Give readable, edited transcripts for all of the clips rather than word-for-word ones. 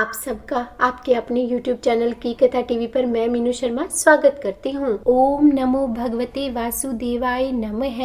आप सबका आपके अपने YouTube चैनल की कथा टीवी पर मैं मीनू शर्मा स्वागत करती हूँ। ओम नमो भगवते वासुदेवाय नमः।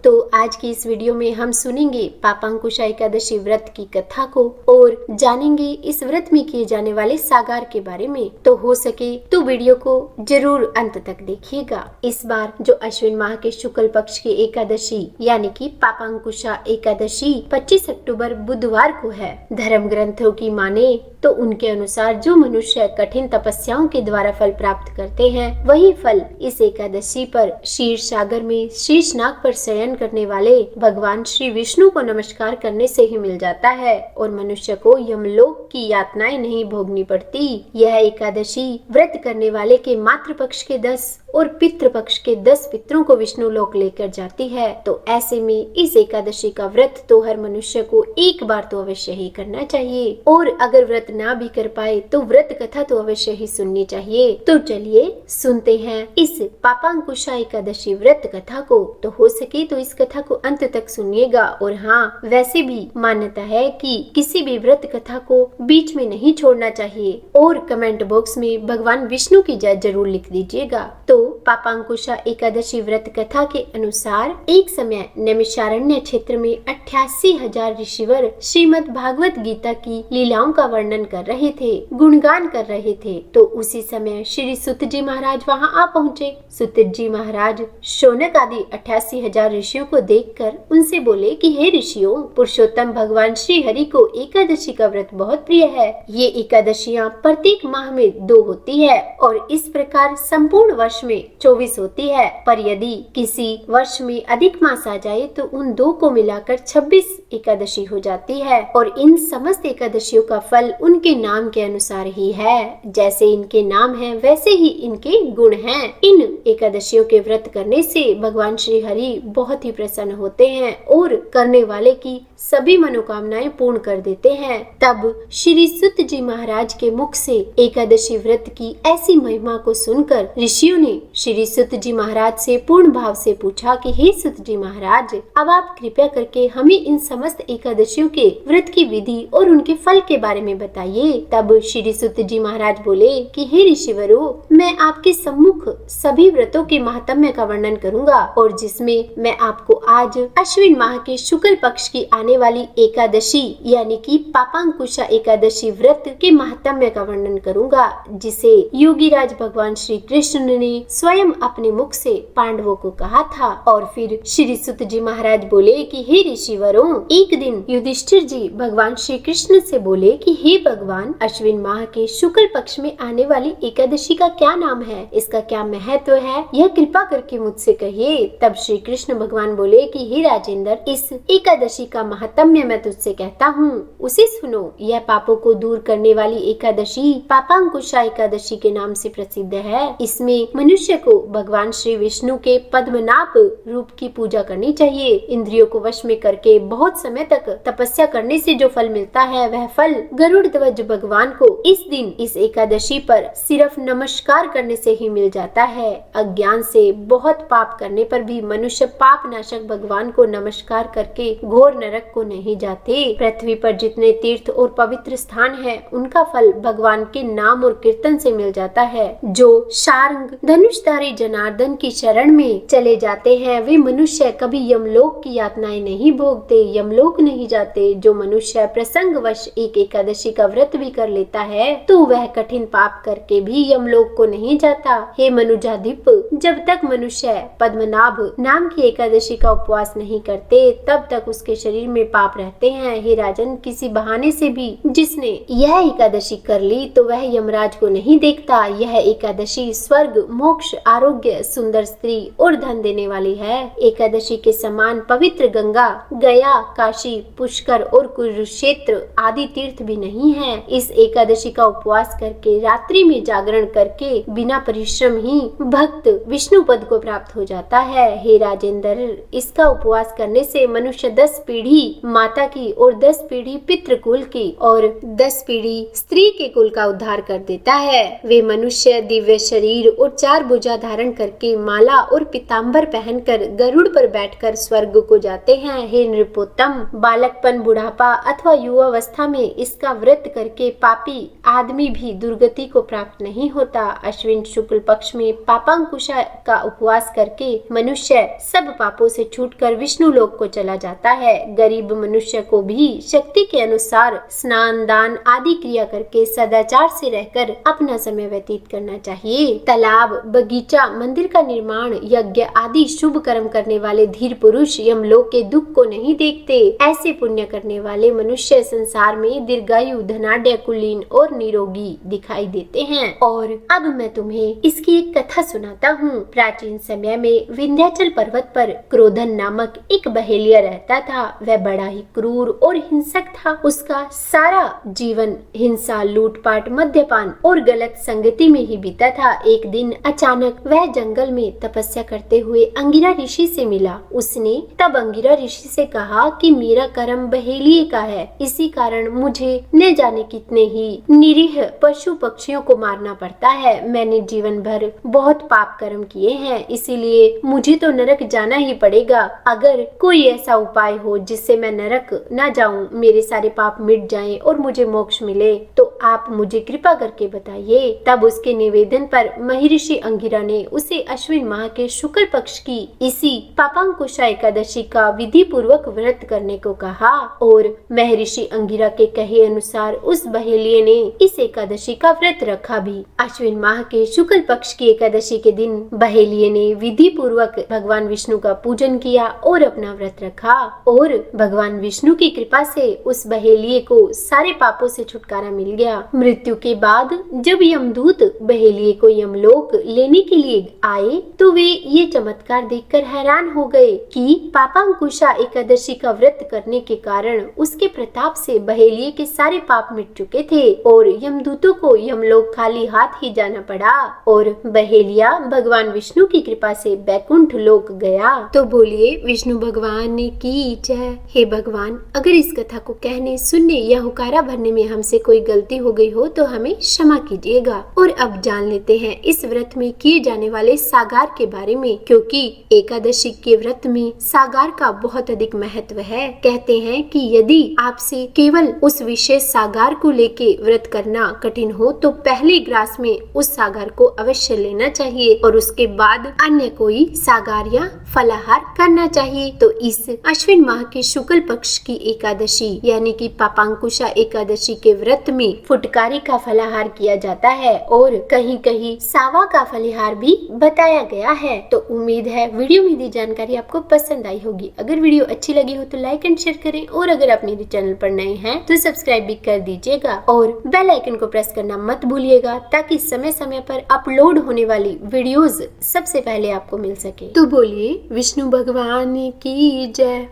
तो आज की इस वीडियो में हम सुनेंगे पापांकुशा एकादशी व्रत की कथा को और जानेंगे इस व्रत में किए जाने वाले सागार के बारे में। तो हो सके तो वीडियो को जरूर अंत तक देखिएगा। इस बार जो अश्विन माह के शुक्ल पक्ष की एकादशी यानी कि पापांकुशा एकादशी 25 अक्टूबर बुधवार को है। धर्म ग्रंथों की माने तो उनके अनुसार जो मनुष्य कठिन तपस्याओं के द्वारा फल प्राप्त करते हैं वही फल इस एकादशी पर क्षीर सागर में शीर्षनाग पर शयन करने वाले भगवान श्री विष्णु को नमस्कार करने से ही मिल जाता है और मनुष्य को यमलोक की यातनाएं नहीं भोगनी पड़ती। यह एकादशी व्रत करने वाले के मातृ पक्ष के 10 और पितृ पक्ष के 10 पितरों को विष्णु लोक लेकर जाती है। तो ऐसे में इस एकादशी का व्रत तो हर मनुष्य को एक बार तो अवश्य ही करना चाहिए और अगर व्रत ना भी कर पाए तो व्रत कथा तो अवश्य ही सुननी चाहिए। तो चलिए सुनते हैं इस पापांकुशा एकादशी व्रत कथा को। तो हो सके तो इस कथा को अंत तक सुनिएगा। और हाँ, वैसे भी मान्यता है कि किसी भी व्रत कथा को बीच में नहीं छोड़ना चाहिए और कमेंट बॉक्स में भगवान विष्णु की जय जरूर लिख दीजिएगा। तो पापांकुशा एकादशी व्रत कथा के अनुसार एक समय नैमिषारण्य क्षेत्र में 88,000 ऋषिवर श्रीमद् भागवत गीता की लीलाओं का वर्णन कर रहे थे, गुणगान कर रहे थे। तो उसी समय श्री सुत जी महाराज वहां आ पहुँचे। सुत जी महाराज शौनक आदि 88,000 ऋषियों को देखकर उनसे बोले कि हे ऋषियों, पुरुषोत्तम भगवान श्री हरि को एकादशी का व्रत बहुत प्रिय है। ये एकादशियां प्रत्येक माह में 2 होती है और इस प्रकार संपूर्ण वर्ष में 24 होती है। पर यदि किसी वर्ष में अधिक मास आ जाए तो उन 2 को मिलाकर 26 एकादशी हो जाती है और इन समस्त एकादशियों का फल उनके नाम के अनुसार ही है। जैसे इनके नाम हैं वैसे ही इनके गुण हैं। इन एकादशियों के व्रत करने से भगवान श्री हरि बहुत ही प्रसन्न होते हैं और करने वाले की सभी मनोकामनाएं पूर्ण कर देते हैं। तब श्री सुत जी महाराज के मुख से एकादशी व्रत की ऐसी महिमा को सुनकर ऋषियों ने श्री सुत जी महाराज से पूर्ण भाव से पूछा कि हे सुत जी महाराज, अब आप कृपया करके हमें इन समस्त एकादशियों के व्रत की विधि और उनके फल के बारे में बताइए। तब श्री सुत जी महाराज बोले कि हे ऋषिवरों, मैं आपके सम्मुख सभी व्रतों के महात्म्य का वर्णन करूंगा और जिसमें मैं आपको आज अश्विन माह के शुक्ल पक्ष की आने वाली एकादशी यानी कि पापांकुशा एकादशी व्रत के महात्म्य का वर्णन करूंगा, जिसे योगीराज भगवान श्री कृष्ण ने स्वयं अपने मुख से पांडवों को कहा था। और फिर श्री सुत जी महाराज बोले कि हे ऋषिवरों, एक दिन युधिष्ठिर जी भगवान श्री कृष्ण से बोले कि हे भगवान, अश्विन माह के शुक्ल पक्ष में आने वाली एकादशी का क्या नाम है, इसका क्या महत्व है, यह कृपा करके मुझसे कहिए। तब श्री कृष्ण भगवान बोले कि हे राजेंद्र, इस एकादशी का महात्म्य मैं तुझसे कहता हूँ, उसे सुनो। यह पापों को दूर करने वाली एकादशी पापांकुशा एकादशी के नाम से प्रसिद्ध है। इसमें मनुष्य को भगवान श्री विष्णु के पद्मनाभ रूप की पूजा करनी चाहिए। इंद्रियों को वश में करके बहुत समय तक तपस्या करने से जो फल मिलता है वह फल गरुड़ ध्वज भगवान को इस दिन इस एकादशी पर सिर्फ नमस्कार करने से ही मिल जाता है। अज्ञान से बहुत पाप करने पर भी मनुष्य पाप नाशक भगवान को नमस्कार करके घोर नरक को नहीं जाते। पृथ्वी पर जितने तीर्थ और पवित्र स्थान है उनका फल भगवान के नाम और कीर्तन से मिल जाता है। जो शार्ंग धनुषधारी जनार्दन की शरण में चले जाते हैं वे मनुष्य कभी यमलोक की यातनाएं नहीं भोगते, यमलोक नहीं जाते। जो मनुष्य प्रसंगवश एक एकादशी का व्रत भी कर लेता है तो वह कठिन पाप करके भी यमलोक को नहीं जाता। हे मनुजाधिप, जब तक मनुष्य पद्मनाभ नाम की एकादशी का उपवास नहीं करते तब तक उसके शरीर में पाप रहते हैं। हे राजन, किसी बहाने से भी जिसने यह एकादशी कर ली तो वह यमराज को नहीं देखता। यह एकादशी स्वर्ग, मोक्ष, आरोग्य, सुंदर स्त्री और धन देने वाली है। एकादशी के समान पवित्र गंगा, गया, काशी, पुष्कर और कुरुक्षेत्र आदि तीर्थ भी नहीं है। इस एकादशी का उपवास करके रात्रि में जागरण करके बिना परिश्रम ही भक्त विष्णु पद को प्राप्त हो जाता है। हे राजेंद्र, इसका उपवास करने से मनुष्य 10 पीढ़ी माता की और 10 पीढ़ी पितृकुल की और 10 पीढ़ी स्त्री के कुल का उद्धार कर देता है। वे मनुष्य दिव्य शरीर और 4 भुजा धारण करके माला और पीताम्बर पहनकर गरुड़ पर बैठकर स्वर्ग को जाते हैं। हे नृपोत्तम, बालकपन, बुढ़ापा अथवा युवावस्था में इसका व्रत करके पापी आदमी भी दुर्गति को प्राप्त नहीं होता। अश्विन शुक्ल पक्ष में पापांकुशा का उपवास करके मनुष्य सब पापों से छूटकर विष्णु लोक को चला जाता है। गरीब मनुष्य को भी शक्ति के अनुसार स्नान, दान आदि क्रिया करके सदाचार से रहकर अपना समय व्यतीत करना चाहिए। तालाब, बगीचा, मंदिर का निर्माण, यज्ञ आदि शुभ कर्म करने वाले धीर पुरुष यमलोक के दुख को नहीं देखते। ऐसे पुण्य करने वाले मनुष्य संसार में दीर्घायु, धनाढ्य, कुलीन और निरोगी दिखाई देते हैं। और अब मैं तुम्हें इसकी एक कथा सुनाता हूँ। प्राचीन समय में विंध्याचल पर्वत पर क्रोधन नामक एक बहेलिया रहता था। वह बड़ा ही क्रूर और हिंसक था। उसका सारा जीवन हिंसा, लूटपाट, मद्यपान और गलत संगति में ही बीता था। एक दिन अचानक वह जंगल में तपस्या करते हुए अंगिरा ऋषि से मिला। उसने तब अंगिरा ऋषि से कहा कि मेरा कर्म बहेलिये का है, इसी कारण मुझे न जाने कितने ही निरीह पशु पक्षियों को मारना पड़ता है। मैंने जीवन भर बहुत पाप कर्म किए हैं, इसीलिए मुझे तो नरक जाना ही पड़ेगा। अगर कोई ऐसा उपाय हो जिससे मैं नरक न जाऊं, मेरे सारे पाप मिट जाएं और मुझे मोक्ष मिले, तो आप मुझे कृपा करके बताइए। तब उसके निवेदन पर महर्षि अंगिरा ने उसे अश्विन माह के शुक्ल पक्ष की इसी पापांकुशा एकादशी का विधि पूर्वक व्रत करने को कहा और महर्षि अंगिरा के कहे अनुसार उस बहेलिये ने इस एकादशी का व्रत रखा भी। अश्विन माह के शुक्ल पक्ष की एकादशी के दिन बहेलिये ने विधि पूर्वक भगवान विष्णु का पूजन किया और अपना व्रत रखा और भगवान विष्णु की कृपा से उस बहेलिये को सारे पापों से छुटकारा मिल गया। मृत्यु के बाद जब यमदूत बहेलिये को यमलोक लेने के लिए आए तो वे ये चमत्कार देखकर हैरान हो गए कि पापांकुशा एकादशी का व्रत करने के कारण उसके प्रताप से बहेलिये के सारे पाप मिट चुके थे और यमदूतों को यमलोक खाली हाथ ही जाना पड़ा और बहेलिया भगवान विष्णु की कृपा से बैकुंठ लोक गया। तो बोलिए विष्णु भगवान की जय। हे भगवान, अगर इस कथा को कहने, सुनने या हुकारा भरने में हमसे कोई गलती हो गई हो तो हमें क्षमा कीजिएगा। और अब जान लेते हैं इस व्रत में किए जाने वाले सागार के बारे में, क्योंकि एकादशी के व्रत में सागार का बहुत अधिक महत्व है। कहते हैं कि यदि आपसे केवल उस विशेष सागार को लेके व्रत करना कठिन हो तो पहले ग्रास में उस सागार को अवश्य लेना चाहिए और उसके बाद अन्य कोई सागार या फलाहार करना चाहिए। तो इस अश्विन माह के शुक्ल पक्ष की एकादशी यानी कि पापांकुशा एकादशी के व्रत में फुटकारी का फलाहार किया जाता है और कहीं कहीं सावा का फलाहार भी बताया गया है। तो उम्मीद है वीडियो में दी जानकारी आपको पसंद आई होगी। अगर वीडियो अच्छी लगी हो तो लाइक एंड शेयर करें और अगर आप मेरे चैनल पर नए हैं तो सब्सक्राइब भी कर दीजिएगा और बेल आइकन को प्रेस करना मत भूलिएगा ताकि समय समय पर अपलोड होने वाली वीडियोस सबसे पहले आपको मिल सके। तो बोलिए विष्णु भगवान की जय।